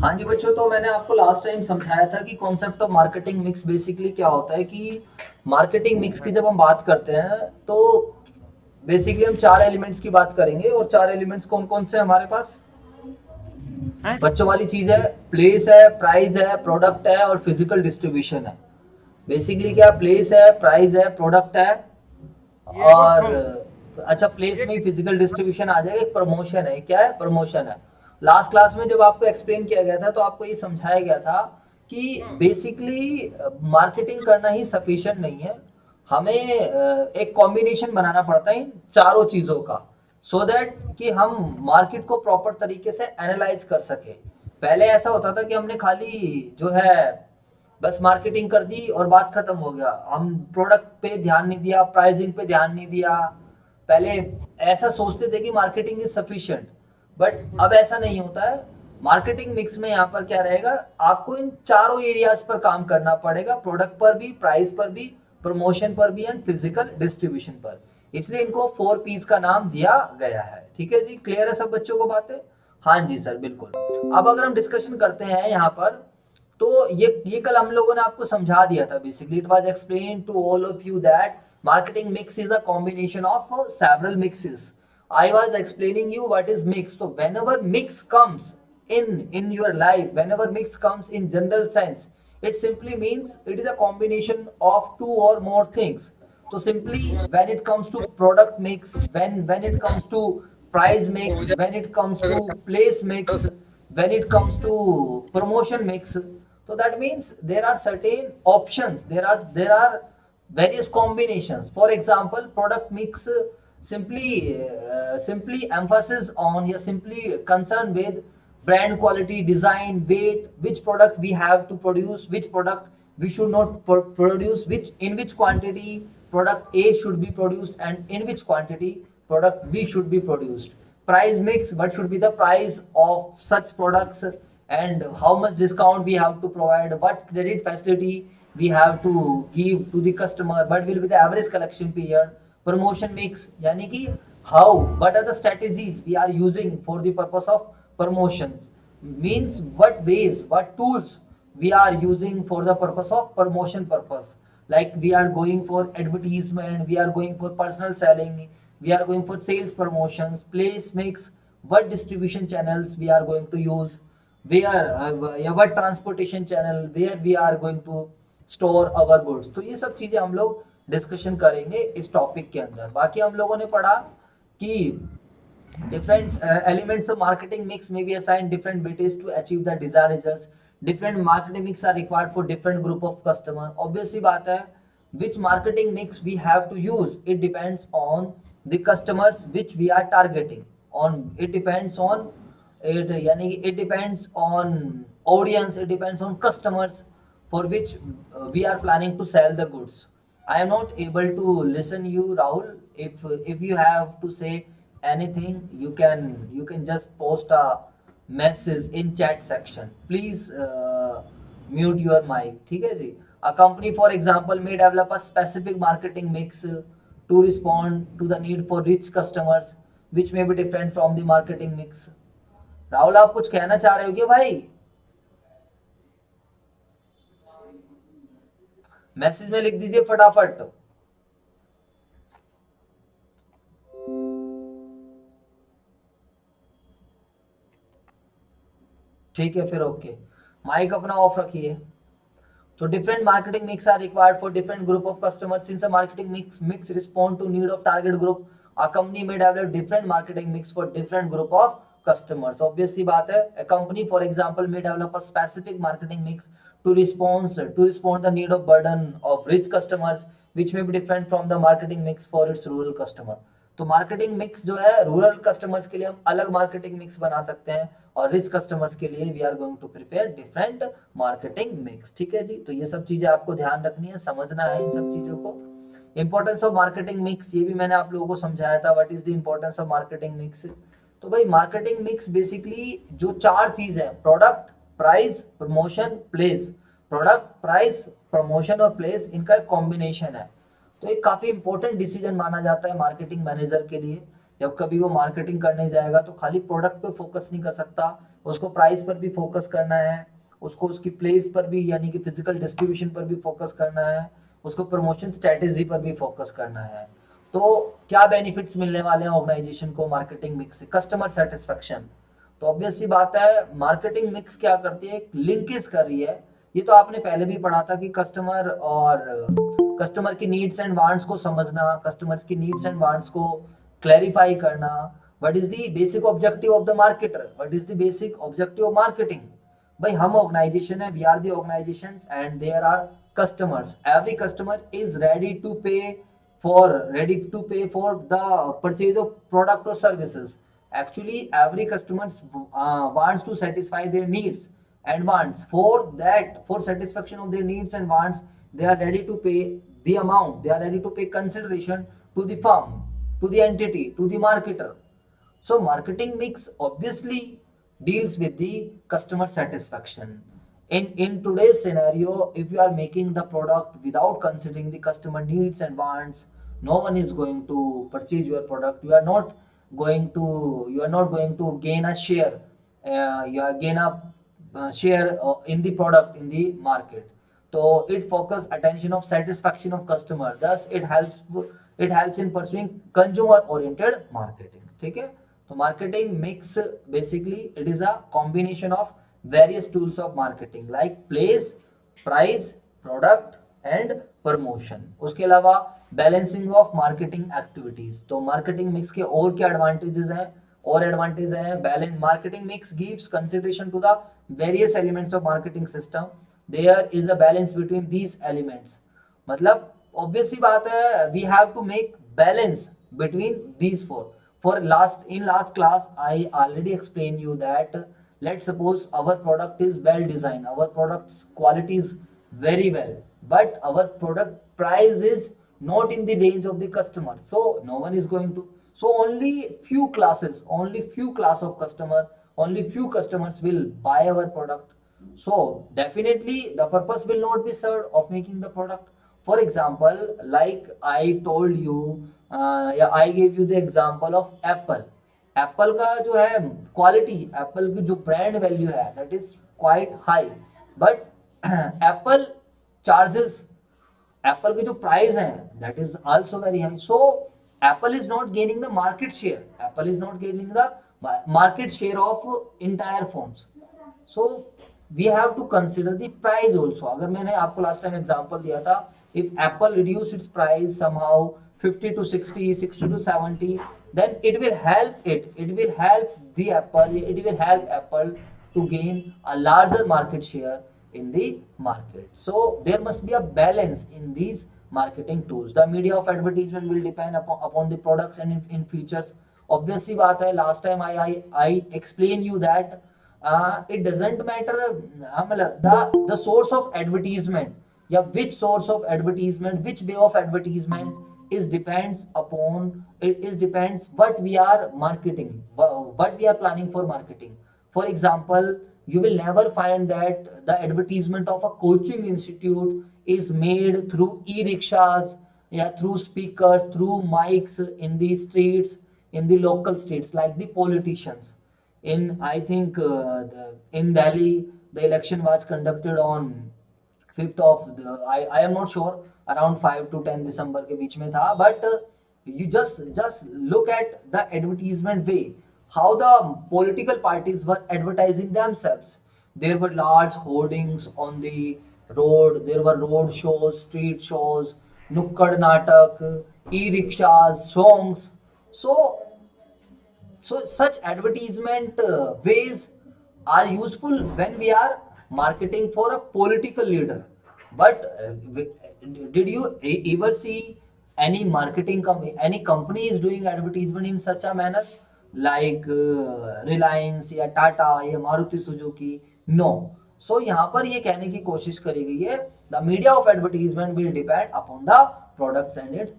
हाँ जी बच्चों, तो मैंने आपको लास्ट टाइम समझाया था कि concept of marketing mix basically क्या होता है कि मार्केटिंग मिक्स की जब हम बात करते हैं तो बेसिकली हम चार एलिमेंट्स की बात करेंगे। और चार एलिमेंट्स कौन कौन से हैं हमारे पास? हैं? बच्चों वाली चीज है, प्लेस है, प्राइस है, प्रोडक्ट है और फिजिकल डिस्ट्रीब्यूशन है। बेसिकली क्या, प्लेस है, प्राइस है, प्रोडक्ट है ये और और प्रम अच्छा, प्लेस में एक ही फिजिकल डिस्ट्रीब्यूशन आ जाएगा। एक प्रमोशन है। क्या है? प्रमोशन है। लास्ट क्लास में जब आपको एक्सप्लेन किया गया था तो आपको ये समझाया गया था कि हाँ, बेसिकली मार्केटिंग करना ही सफिशिएंट नहीं है। हमें एक कॉम्बिनेशन बनाना पड़ता है इन चारों चीजों का, सो दैट कि हम मार्केट को प्रॉपर तरीके से एनालाइज कर सके। पहले ऐसा होता था कि हमने खाली जो है बस मार्केटिंग कर दी और बात खत्म हो गया। हम प्रोडक्ट पे ध्यान नहीं दिया, प्राइसिंग पे ध्यान नहीं दिया। पहले ऐसा सोचते थे कि मार्केटिंग इज सफिशिएंट, बट अब ऐसा नहीं होता है। मार्केटिंग मिक्स में यहाँ पर क्या रहेगा, आपको इन चारों एरियाज पर काम करना पड़ेगा, प्रोडक्ट पर भी, प्राइस पर भी, प्रमोशन पर भी एंड फिजिकल डिस्ट्रीब्यूशन पर। इसलिए इनको 4 P's का नाम दिया गया है। ठीक है जी, क्लियर है सब बच्चों को बातें? हाँ जी सर, बिल्कुल। अब अगर हम डिस्कशन करते हैं यहाँ पर, तो ये कल हम लोगों ने आपको समझा दिया था। Basically it was explain to all of you that marketing mix is a combination of several mixes. I was explaining you what is mix. So whenever mix comes in your life, whenever mix comes in general sense, it simply means it is a combination of two or more things. So simply when it comes to product mix, when it comes to price mix, when it comes to place mix, when it comes to promotion mix, so that means there are certain options, there are various combinations. For example, product mix simply emphasis on, या simply concern with brand quality, design, weight, which product we have to produce, which product we should not produce, which in which quantity product A should be produced and in which quantity product B should be produced. Price mix, what should be the price of such products and how much discount we have to provide, what credit facility we have to give to the customer, what will be the average collection period. Promotion mix, yani ki how, what are the strategies we are using for the purpose of promotions, means what ways, what tools we are using for the purpose of promotion purpose. Like we are going for advertisement, we are going for personal selling, we are going for sales promotions. Place mix, what distribution channels we are going to use, where या what transportation channel, where we are going to store our goods. तो ये सब चीजें हम लोग discussion करेंगे इस topic के अंदर। बाकी हम लोगों ने पढ़ा कि different elements of marketing mix may be assigned different weightage to achieve the desired results. Different marketing mix are required for different group of customer. Obviously बात है, which marketing mix we have to use, it depends on the customers which we are targeting on. It depends on it, यानी कि it depends on audience, it depends on customers for which we are planning to sell the goods. I am not able to listen you, Rahul. If you have to say anything, you can just post a message in chat section. Please mute your mic. ठीक है जी? A company, for example, may develop a specific marketing mix to respond to the need for rich customers, which may be different from the marketing mix. Rahul, आप कुछ कहना चाह रहे हो क्या भाई? मैसेज में लिख दीजिए फटाफट। ठीक है फिर, ओके। माइक अपना ऑफ रखिए। So different marketing mix are required for different group of customers. Since a marketing mix respond to need of target group, a company may develop different marketing mix for different group of customers. Obviously बात है, a company for example may develop a specific marketing mix to respond the need of burden of rich customers, which may be different from the marketing mix for its rural customer. तो marketing mix जो है rural customers के लिए हम अलग marketing mix बना सकते हैं, और रिच कस्टमर्स के लिए we are going to prepare different marketing mix. ठीक है जी? तो ये सब चीजें आपको ध्यान रखनी है, समझना है इन सब चीजों को। इंपॉर्टेंस ऑफ मार्केटिंग मिक्स, ये भी मैंने आप लोगों को समझाया था, what is the importance of marketing mix. तो भाई मार्केटिंग मिक्स बेसिकली जो चार चीज है, product, price, promotion, place. Product, price, promotion और प्लेस, इनका एक कॉम्बिनेशन है। तो एक काफी इंपॉर्टेंट डिसीजन माना जाता है मार्केटिंग मैनेजर के लिए जब कभी वो मार्केटिंग करने जाएगा तो खाली प्रोडक्ट पे फोकस नहीं कर सकता, उसको प्राइस पर भी फोकस करना है, उसको उसकी प्लेस पर भी यानी कि फिजिकल डिस्ट्रीब्यूशन पर भी फोकस करना है, उसको प्रमोशन स्ट्रेटेजी पर भी फोकस करना है। तो क्या बेनिफिट्स मिलने वाले हैं ऑर्गेनाइजेशन को मार्केटिंग मिक्स से? Customer satisfaction. तो ऑब्वियस सी बात है, मार्केटिंग मिक्स क्या करती है, लिंकेज कर रही है। ये तो आपने पहले भी पढ़ा था कि कस्टमर की नीड्स एंड वांट्स को समझना, कस्टमर्स की नीड्स एंड वांट्स को क्लैरिफाई करना। What is the basic objective of the marketer, what is the basic objective of marketing? भाई हम ऑर्गेनाइजेशन है, we are the organisations and there are customers. Every customer is ready to pay for the purchase of product or services. Actually every customer wants to satisfy their needs and wants. For satisfaction of their needs and wants, they are ready to pay the amount, they are ready to pay consideration to the firm, to the entity, to the marketer. So marketing mix obviously deals with the customer satisfaction. In today's scenario, if you are making the product without considering the customer needs and wants, no one is going to purchase your product. You are not going to gain a share, you are gain a share in the product in the market. So it focus attention of satisfaction of customer, thus it helps in pursuing consumer oriented marketing. ठीक है? तो marketing mix basically it is a combination of various tools of marketing like place, price, product and promotion. उसके अलावा balancing of marketing activities. तो marketing mix के और क्या advantages हैं? और एडवांटेज हैं, balance marketing mix gives consideration to the various elements of marketing system, there is a balance between these elements. मतलब ऑब्वियस सी बात है, we have to make balance between these four. In last class I already explained you that let's suppose our product is well designed, our product's quality is very well, but our product price is not in the range of the customer, so no one is going to, so only few class of customer, only few customers will buy our product. So definitely the purpose will not be served of making the product. For example, like I told you, I gave you the example of Apple. Apple का जो है quality, Apple की जो brand value है that is quite high, but Apple charges, Apple के जो price हैं that is also very high. So Apple is not gaining the market share, Apple is not gaining the market share of entire phones. So we have to consider the price also. अगर मैंने आपको last time example दिया था, if Apple reduce it's price somehow 50 to 60, 60 to 70, then it will help Apple to gain a larger market share in the market. So there must be a balance in these marketing tools. The media of advertisement will depend upon the products and in features. Obviously बात है, last time I explain you that it doesn't matter the source of advertisement, या which source of advertisement, which way of advertisement is depends what we are marketing, what we are planning for marketing. For example, you will never find that the advertisement of a coaching institute is made through e-rickshaws, yeah, through speakers, through mics in the streets, in the local streets, like the politicians. In I think in Delhi, the election was conducted on 5th of I am not sure, around 5 to 10 दिसंबर के बीच में था. But you just look at the advertisement way, how the political parties were advertising themselves. There were large hoardings on the road, there were road shows, street shows, nukkad natak, e-rickshaws, songs. So such advertisement ways are useful when we are marketing for a political leader. But did you ever see any marketing company, any company is doing advertisement in such a manner like Reliance या टाटा या Maruti Suzuki? No. So यहाँ पर ये कहने की कोशिश करी गई है, the media of advertisement will depend upon the products and its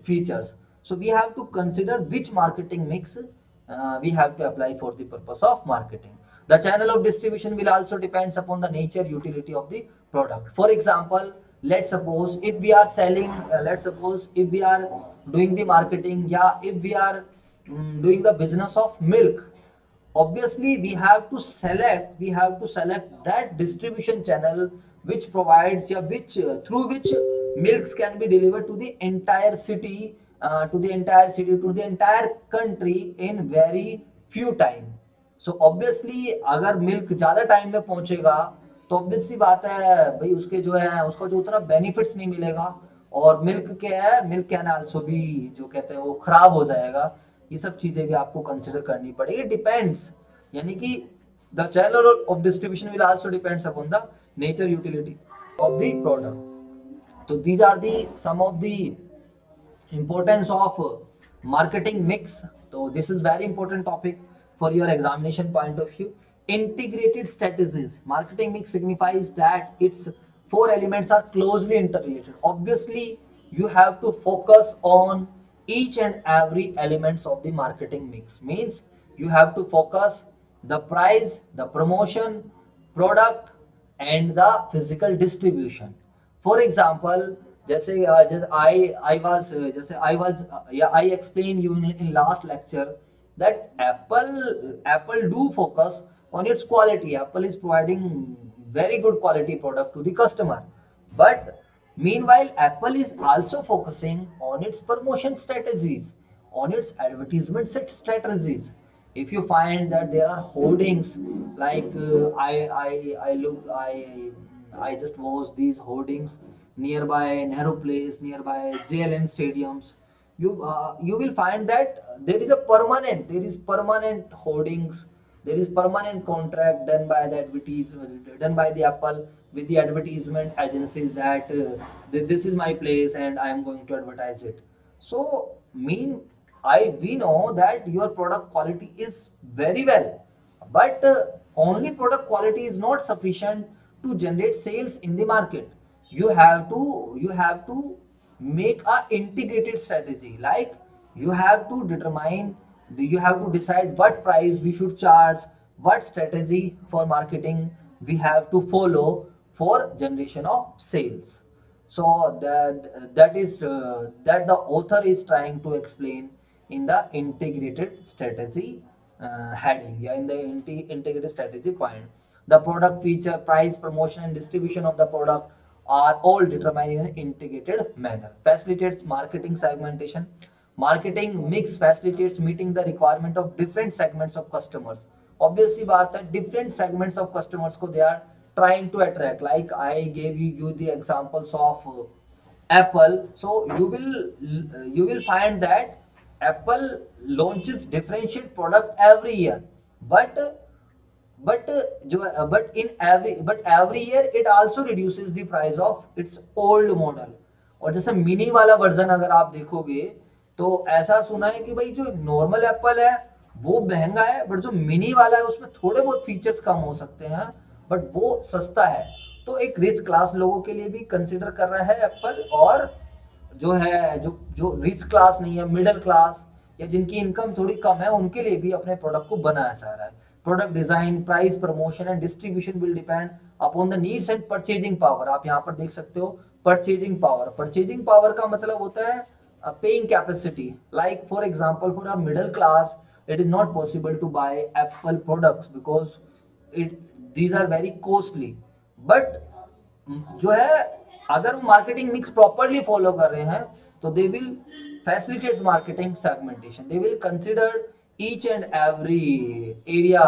features. So we have to consider which marketing mix we have to apply for the purpose of marketing. The channel of distribution will also depends upon the nature, utility of the product. For example, let's suppose if we are selling, let's suppose if we are doing the marketing, yeah, if we are doing the business of milk, obviously we have to select that distribution channel which provides, yeah, which through which milks can be delivered to the entire city, to the entire country in very few time. So obviously अगर milk ज़्यादा time में पहुंचेगा तो obvious सी बात है भाई, उसके जो है उसको जो उतना बेनिफिट्स नहीं मिलेगा। और मिल्क क्या है, मिल्क कैन आल्सो भी जो कहते हैं वो खराब हो जाएगा। ये सब चीज़ें भी आपको कंसिडर करनी पड़ेगी, डिपेंड्स, यानी कि the channel of distribution will also depends upon the nature utility of the product. तो these are the some of the importance of marketing mix. So this is very important topic for your examination point of view. Integrated strategies, marketing mix signifies that its four elements are closely interrelated. Obviously you have to focus on each and every elements of the marketing mix, means you have to focus the price, the promotion, product and the physical distribution. For example, जैसे जैसे I was या I explain you in last lecture that Apple do focus on its quality. Apple is providing very good quality product to the customer, but meanwhile Apple is also focusing on its promotion strategies, on its advertisement strategies. If you find that there are hoardings like I just watched these hoardings nearby Nehru Place, nearby JLN stadiums. You will find that there is permanent hoardings, there is permanent contract done by done by the Apple with the advertisement agencies that this is my place and I am going to advertise it. So we know that your product quality is very well, but only product quality is not sufficient to generate sales in the market. You have to make a integrated strategy, like you have to decide what price we should charge, what strategy for marketing we have to follow for generation of sales. So that the author is trying to explain in the integrated strategy heading, yeah, in the integrated strategy point. The product feature, price, promotion and distribution of the product are all determined in an integrated manner. Facilitates marketing segmentation. Marketing mix facilitates meeting the requirement of different segments of customers. Obviously बात है, different segments of customers को they are trying to attract. Like I gave you the examples of Apple. So you will find that Apple launches differentiated product every year, but but every year it also reduces the price of its old model. और जैसे mini वाला version अगर आप देखोगे तो ऐसा सुना है कि भाई जो नॉर्मल एप्पल है वो महंगा है, बट जो मिनी वाला है उसमें थोड़े बहुत फीचर्स कम हो सकते हैं, बट वो सस्ता है। तो एक रिच क्लास लोगों के लिए भी कंसिडर कर रहा है एप्पल, और जो है जो रिच क्लास नहीं है, मिडिल क्लास या जिनकी इनकम थोड़ी कम है, उनके लिए भी अपने प्रोडक्ट को बनाया जा रहा है। Product design, price, promotion and distribution will depend upon the needs and purchasing power. आप यहाँ पर देख सकते हो परचेजिंग पावर। परचेजिंग पावर का मतलब होता है paying capacity. Like for example, for a middle class it is not possible to buy Apple products because these are very costly, but जो है अगर वो मार्केटिंग मिक्स प्रॉपरली फॉलो कर रहे हैं तो they will facilitates marketing segmentation. They will consider each and every area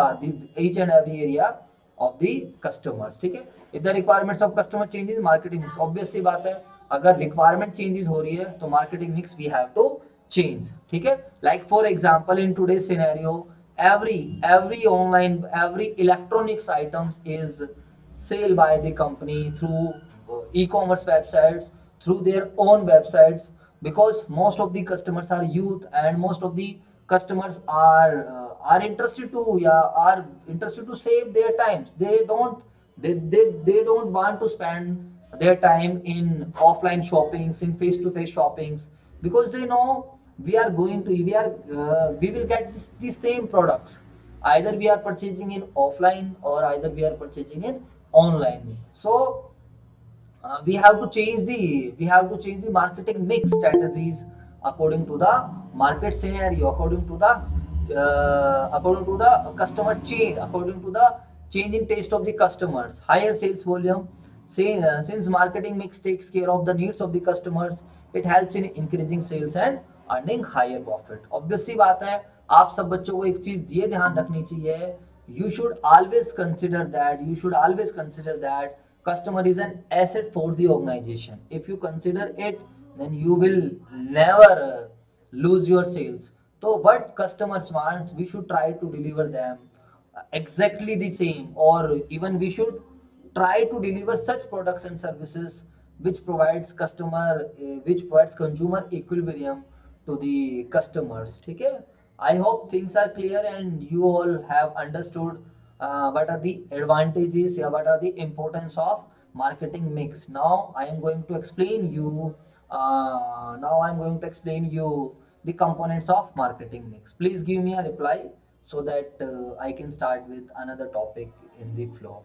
of the customers. ठीक है, if the requirements of customer changes, marketing mix, obvious सी बात है, अगर requirement changes हो रही है तो marketing mix we have to change. ठीक है, like for example in today's scenario every online, every electronics items is sale by the company through e-commerce websites, through their own websites, because most of the customers are youth and most of the customers are interested to save their times. They don't want to spend their time in offline shoppings, in face to face shoppings, because they know we will get the same products, either we are purchasing in offline or either we are purchasing in online. So we have to change the marketing mix strategies according to the market scenario, according to the customer change, according to the change in taste of the customers. Higher sales volume, since marketing mix takes care of the needs of the customers, it helps in increasing sales and earning higher profit. Obvious सी बात है, आप सब बच्चों को एक चीज ये ध्यान रखनी चाहिए, you should always consider that customer is an asset for the organization. If you consider it, then you will never lose your sales. So what customers want, we should try to deliver them exactly the same, or even we should try to deliver such products and services which provides consumer equilibrium to the customers. ठीक है, I hope things are clear and you all have understood what are the advantages, what are the importance of marketing mix. Now I am going to explain you the components of marketing mix. Please give me a reply so that I can start with another topic in the flow.